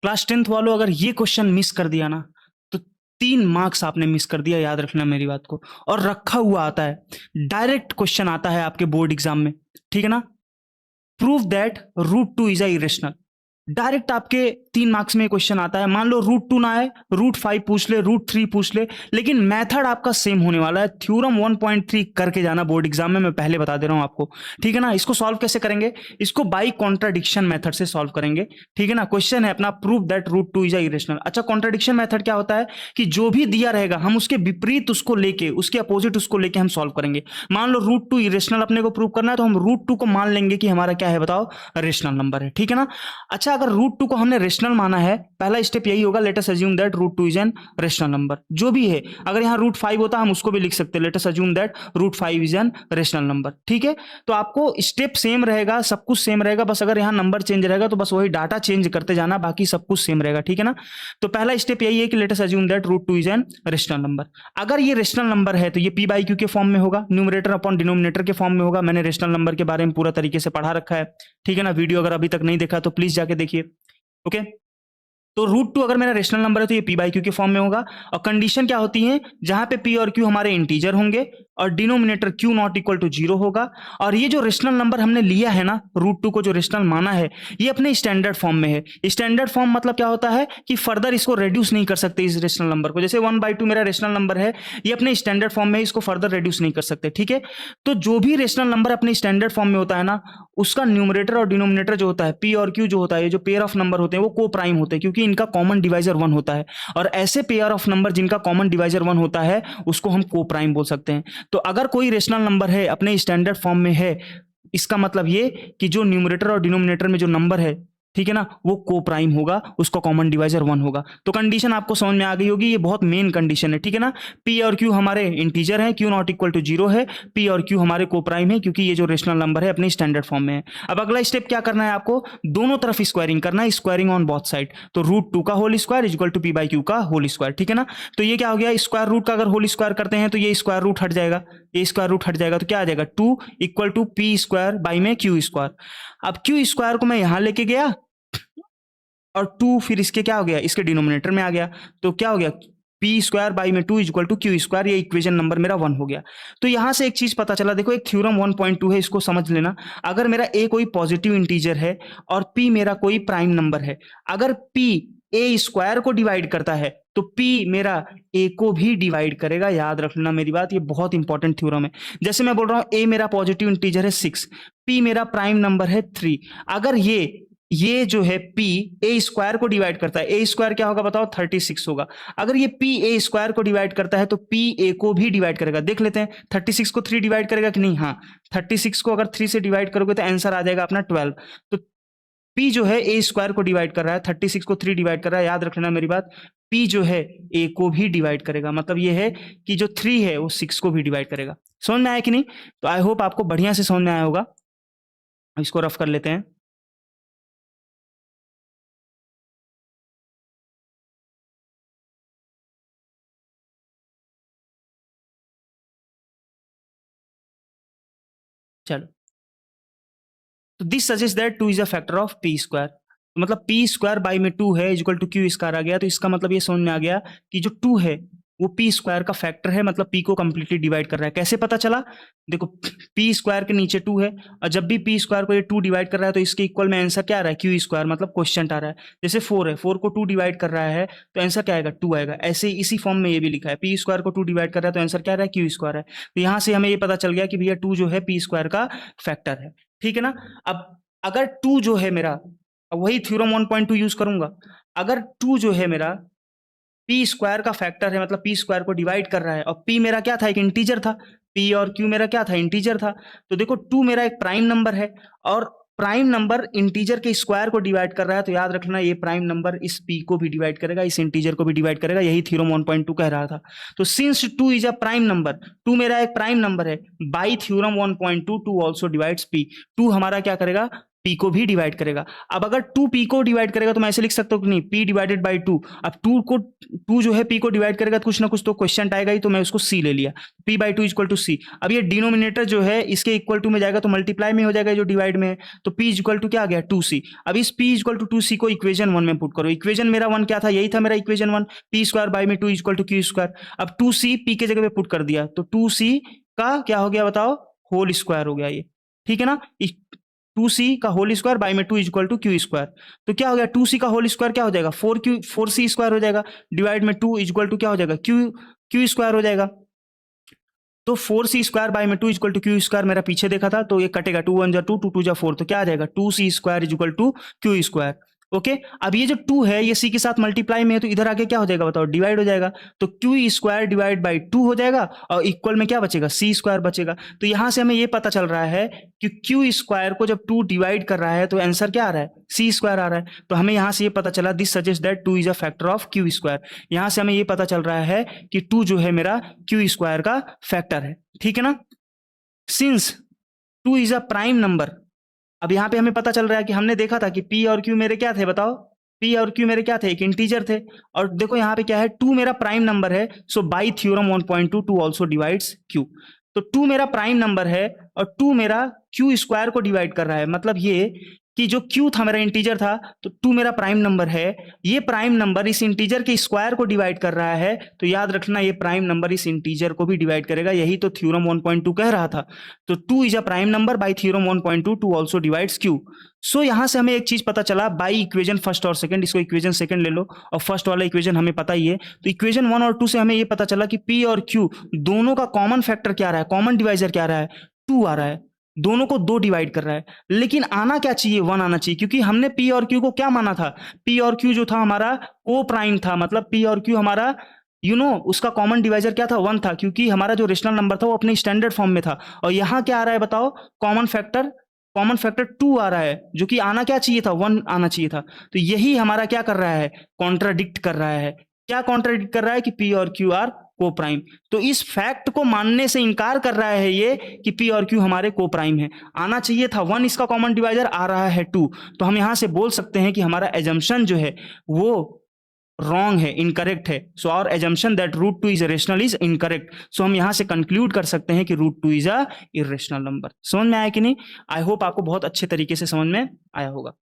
Class 10th वालों अगर ये क्वेश्चन मिस कर दिया ना तो 3 मार्क्स आपने मिस कर दिया, याद रखना मेरी बात को। और रखा हुआ आता है, डायरेक्ट क्वेश्चन आता है आपके बोर्ड एग्जाम में, ठीक है ना। Prove that root two is a irrational. Direct आपके 3 मार्क्स में क्वेश्चन आता है। मान लो रूट 2 ना आए, रूट 5 पूछ ले, रूट 3 पूछ ले, लेकिन मेथड आपका सेम होने वाला है। थ्योरम 1.3 करके जाना बोर्ड एग्जाम में, मैं पहले बता दे रहा हूं आपको, ठीक है ना। इसको सॉल्व कैसे करेंगे? इसको बाई कॉन्ट्राडिक्शन मेथड से सॉल्व करेंगे, ठीक है ना। क्वेश्चन है अपना prove that root two is a irrational. अच्छा, कॉन्ट्राडिक्शन मेथड क्या होता है कि जो भी दिया रहेगा हम उसके विपरीत उसको लेके, उसके अपोजिट उसको लेके हम सॉल्व करेंगे। मान लो रूट 2 इरेशनल अपने को प्रूव करना है, तो हम रूट 2 को मान लेंगे कि हमारा क्या है बताओ, रेशनल नंबर है, ठीक है ना। अच्छा, अगर रूट 2 को हमने रेशनल माना है, पहला स्टेप यही होगा, let us assume that root 2 is an rational number. जो भी है, अगर यहाँ रूट 5 होता हम उसको भी लिख सकते हैं, let us assume that root 5 is an rational number, ठीक है। तो आपको स्टेप सेम रहेगा, सब कुछ सेम रहेगा, बस अगर यहाँ नंबर चेंज रहेगा तो बस वही डाटा चेंज करते जाना, बाकी सब कुछ सेम रहेगा, ठीक है ना। तो पहला स्टेप यही है कि let us assume that root 2 is an rational number. अगर ये रेशनल नंबर है तो ये पी बाई क्यू के फॉर्म में होगा, न्यूमरेटर अपॉन डिनोमिनेटर के फॉर्म में होगा। मैंने रेशनल नंबर के बारे में पूरा तरीके से पढ़ा रखा है, ठीक है ना। वीडियो अगर अभी तक नहीं देखा तो प्लीज जाके देखिए, ओके। तो रूट 2 अगर मेरा रेशनल नंबर है तो ये पी बाई क्यू के फॉर्म में होगा। और कंडीशन क्या होती है, जहां पे पी और क्यू हमारे इंटीजर होंगे और denominator q not equal to 0 होगा। और ये जो रेशनल नंबर हमने लिया है ना, रूट 2 को जो रेशनल माना है, ये अपने स्टैंडर्ड फॉर्म में है। स्टैंडर्ड फॉर्म मतलब क्या होता है कि फर्दर इसको रेड्यूस नहीं कर सकते इस रेशनल नंबर को। जैसे 1/2 मेरा रेशनल नंबर है, ये अपने स्टैंडर्ड फॉर्म में, इसको फर्दर रेड्यूस नहीं कर सकते, ठीक है। तो जो भी रेशनल नंबर अपने स्टैंडर्ड फॉर्म में होता है ना, उसका न्यूमरेटर और डिनोमिनेटर जो होता है, पी और क्यू जो होता है, ये जो पेयर ऑफ नंबर होते हैं वो को प्राइम होते हैं, क्योंकि इनका कॉमन डिवाइजर 1 होता है। और ऐसे पेयर ऑफ नंबर जिनका कॉमन डिवाइजर 1 होता है उसको हम को प्राइम बोल सकते हैं। तो अगर कोई रेशनल नंबर है अपने स्टैंडर्ड फॉर्म में है, इसका मतलब ये कि जो न्यूमरेटर और डिनोमिनेटर में जो नंबर है, ठीक है ना, वो को प्राइम होगा, उसका कॉमन डिवाइजर 1 होगा। तो कंडीशन आपको समझ में आ गई होगी, ये बहुत मेन कंडीशन है, ठीक है ना। पी और क्यू हमारे इंटीजर है, क्यू नॉट इक्वल टू 0 है, पी और क्यू हमारे को प्राइम है, क्योंकि ये जो रेशनल नंबर है अपने स्टैंडर्ड फॉर्म में है। अब अगला स्टेप क्या करना है आपको, दोनों तरफ स्क्वायरिंग करना है, स्क्वायरिंग ऑन बोथ साइड। तो रूट 2 का whole square equal to p by q का होल स्क्वायर, ठीक है ना। तो ये क्या हो गया, स्क्वायर रूट का अगर होल स्क्वायर करते हैं तो ये स्क्वायर रूट हट जाएगा, ये स्क्वायर रूट हट जाएगा, तो क्या आ जाएगा, 2 equal to p square by में क्यू स्क्वायर। अब क्यू स्क्वायर को मैं यहां लेके गया और 2 फिर इसके क्या हो गया, इसके डिनोमिनेटर में आ गया, तो क्या हो गया, पी स्क्वायर बाई में 2 इक्वल टू क्यू स्क्वायर। ये इक्वेशन नंबर मेरा 1 हो गया। तो यहां से एक चीज पता चला, देखो एक थ्योरम 1.2 है, इसको समझ लेना। अगर मेरा ए कोई पॉजिटिव इंटीजर है और पी मेरा कोई प्राइम नंबर है, अगर पी ए स्क्वायर को डिवाइड करता है तो पी मेरा ए को भी डिवाइड करेगा। याद रखना मेरी बात, ये बहुत इंपॉर्टेंट थ्योरम है। जैसे मैं बोल रहा हूं ए मेरा पॉजिटिव इंटीजर है 6, पी मेरा प्राइम नंबर है 3। अगर ये जो है पी ए स्क्वायर को डिवाइड करता है, ए स्क्वायर क्या होगा बताओ, 36 होगा। अगर ये पी ए स्क्वायर को डिवाइड करता है तो पी ए को भी डिवाइड करेगा। देख लेते हैं 36 को 3 डिवाइड करेगा कि नहीं, हाँ 36 को अगर 3 से डिवाइड करोगे तो आंसर आ जाएगा अपना 12। तो पी जो है ए स्क्वायर को डिवाइड कर रहा है, 36 को 3 डिवाइड कर रहा है, याद रखना मेरी बात, पी जो है ए को भी डिवाइड करेगा। मतलब ये है कि जो 3 है वो 6 को भी डिवाइड करेगा। समझ में आया कि नहीं? तो आई होप आपको बढ़िया से समझ में आया होगा। इसको रफ कर लेते हैं। चलो, तो this suggest that 2 is a factor of P square. तो मतलब पी स्क्वायर बाई में 2 है इक्वल टू क्यू स्क्वायर आ गया। तो इसका मतलब ये समझ में आ गया कि जो 2 है वो पी स्क्वायर का फैक्टर है, मतलब पी को कंप्लीटली डिवाइड कर रहा है। कैसे पता चला, देखो पी स्क्वायर के नीचे 2 है, और जब भी पी स्क्वायर को ये 2 डिवाइड कर रहा है तो इसके इक्वल में आंसर क्या आ रहा है, क्यू स्क्वायर, मतलब क्वेश्चन आ रहा है। जैसे 4 है, 4 को 2 डिवाइड कर रहा है तो आंसर क्या आएगा, 2 आएगा। ऐसे इसी फॉर्म में ये भी लिखा है, पी स्क्वायर को 2 डिवाइड कर रहा है तो आंसर क्या आ रहा है, क्यू स्क्वायर है। तो यहाँ से हमें ये पता चल गया कि भैया 2 जो है पी स्क्वायर का फैक्टर है, ठीक है ना। अब अगर 2 जो है मेरा, वही थ्योरम 1.2 यूज करूंगा। अगर 2 जो है मेरा पी स्क्वायर का फैक्टर है, मतलब पी स्क्वायर को डिवाइड कर रहा है, और पी मेरा क्या था, एक इंटीजर था, पी और क्यू मेरा क्या था, इंटीजर था। तो देखो 2 मेरा एक प्राइम नंबर है, और प्राइम नंबर इंटीजर के स्क्वायर को डिवाइड कर रहा है, तो याद रखना ये प्राइम नंबर इस पी को भी डिवाइड करेगा, इस इंटीजर को भी डिवाइड करेगा। यही थ्योरम 1.2 कह रहा था। तो since 2 is a prime number, 2 मेरा एक प्राइम नंबर है, by theorem 1.2 2 also divides P. 2 हमारा क्या करेगा, p को भी डिवाइड करेगा। अब अगर 2 p को डिवाइड करेगा तो मैं ऐसे लिख सकता हूँ कि नहीं, p डिवाइडेड बाई 2। अब 2 जो है p को डिवाइड करेगा तो कुछ ना कुछ तो क्वेश्चन आएगा ही, तो मैं उसको c ले लिया, p by 2 equal to c। अब ये डिनोमिनेटर जो है इसके इक्वल टू में जाएगा तो मल्टीप्लाई में हो जाएगा जो डिवाइड में है, तो p इक्वल टू क्या आ गया 2c। अब इस p इक्वल टू 2c को इक्वेशन 1 में पुट करो। इक्वेशन मेरा 1 क्या था, यही था मेरा इक्वेशन 1, p स्क्वायर बाई में 2 इक्वल टू q स्क्वायर। अब 2c p के जगह पे पुट कर दिया तो 2c का क्या हो गया बताओ, होल स्क्वायर हो गया ये, ठीक है ना। 2c का होल स्क्वायर बाई में 2 इक्वल टू क्यू स्क्वायर। तो क्या हो गया 2c का होल स्क्वायर क्या हो जाएगा 4c स्क्वायर हो जाएगा, डिवाइड में 2 इक्वल टू क्या हो जाएगा क्यू स्क्वायर हो जाएगा। तो 4c स्क्वायर बाई में 2 इक्वल टू क्यू स्क्वायर मेरा पीछे देखा था, तो ये कटेगा, 2 1 जा 2, 2 2 जा 4, तो क्या आ जाएगा 2c square equal to q square. Okay, अब ये जो 2 है ये c के साथ मल्टीप्लाई में है, तो इधर आके क्या हो जाएगा बताओ, डिवाइड हो जाएगा, तो क्यू स्क्वायर डिवाइड बाई 2 हो जाएगा और इक्वल में क्या बचेगा, c स्क्वायर बचेगा। तो यहां से हमें ये पता चल रहा है कि क्यू स्क्वायर को जब 2 डिवाइड कर रहा है तो आंसर क्या आ रहा है, c स्क्वायर आ रहा है। तो हमें यहां से ये पता चला, this suggest that 2 is a factor of Q square. यहां से हमें ये पता चल रहा है कि 2 जो है मेरा क्यू स्क्वायर का फैक्टर है, ठीक है ना। Since 2 is a prime number, अब यहां पे हमें पता चल रहा है कि हमने देखा था कि p और q मेरे क्या थे बताओ, p और q मेरे क्या थे, एक इंटीजर थे। और देखो यहाँ पे क्या है, 2 मेरा प्राइम नंबर है, so by theorem 1.2 2 also divides q। तो 2 मेरा प्राइम नंबर है और 2 मेरा q स्क्वायर को डिवाइड कर रहा है, मतलब ये कि जो q था मेरा इंटीजर था, तो 2 मेरा प्राइम नंबर है, ये प्राइम नंबर इस इंटीजर के स्क्वायर को डिवाइड कर रहा है, तो याद रखना ये प्राइम नंबर इस इंटीजर को भी डिवाइड करेगा, यही तो थ्योरम 1.2 कह रहा था। तो 2 is a prime number by theorem 1.2 2 also divides q। सो यहां से हमें एक चीज पता चला बाई इक्वेशन फर्स्ट और सेकंड, इसको इक्वेशन सेकंड ले लो और फर्स्ट वाला इक्वेशन हमें पता ही है, तो इक्वेशन 1 और 2 से हमें ये पता चला कि p और q दोनों का कॉमन फैक्टर क्या रहा है, कॉमन डिवाइजर क्या रहा है, 2 आ रहा है, दोनों को 2 डिवाइड कर रहा है। लेकिन आना क्या चाहिए, 1 आना चाहिए, क्योंकि हमने p और q को क्या माना था, p और q जो था हमारा को प्राइम था, मतलब p और q हमारा उसका कॉमन डिवाइजर क्या था, 1 था, क्योंकि हमारा जो रेशनल नंबर था वो अपने स्टैंडर्ड फॉर्म में था। और यहाँ क्या आ रहा है बताओ, कॉमन फैक्टर 2 आ रहा है, जो कि आना क्या चाहिए था, 1 आना चाहिए था। तो यही हमारा क्या कर रहा है, कॉन्ट्राडिक्ट कर रहा है। क्या कॉन्ट्राडिक्ट कर रहा है कि p और q आर को प्राइम। तो इस फैक्ट को मानने से इनकार कर रहा है ये कि p और q हमारे को प्राइम है। आना चाहिए था 1, इसका कॉमन डिवाइजर आ रहा है 2, तो हम यहां से बोल सकते हैं कि हमारा एजम्पशन जो है वो रॉन्ग है, इनकरेक्ट है। So our assumption that root 2 is rational is incorrect. So हम यहां से कंक्लूड कर सकते हैं कि root 2 is a irrational number. समझ में आया कि नहीं, आई होप आपको बहुत अच्छे तरीके से समझ में आया होगा।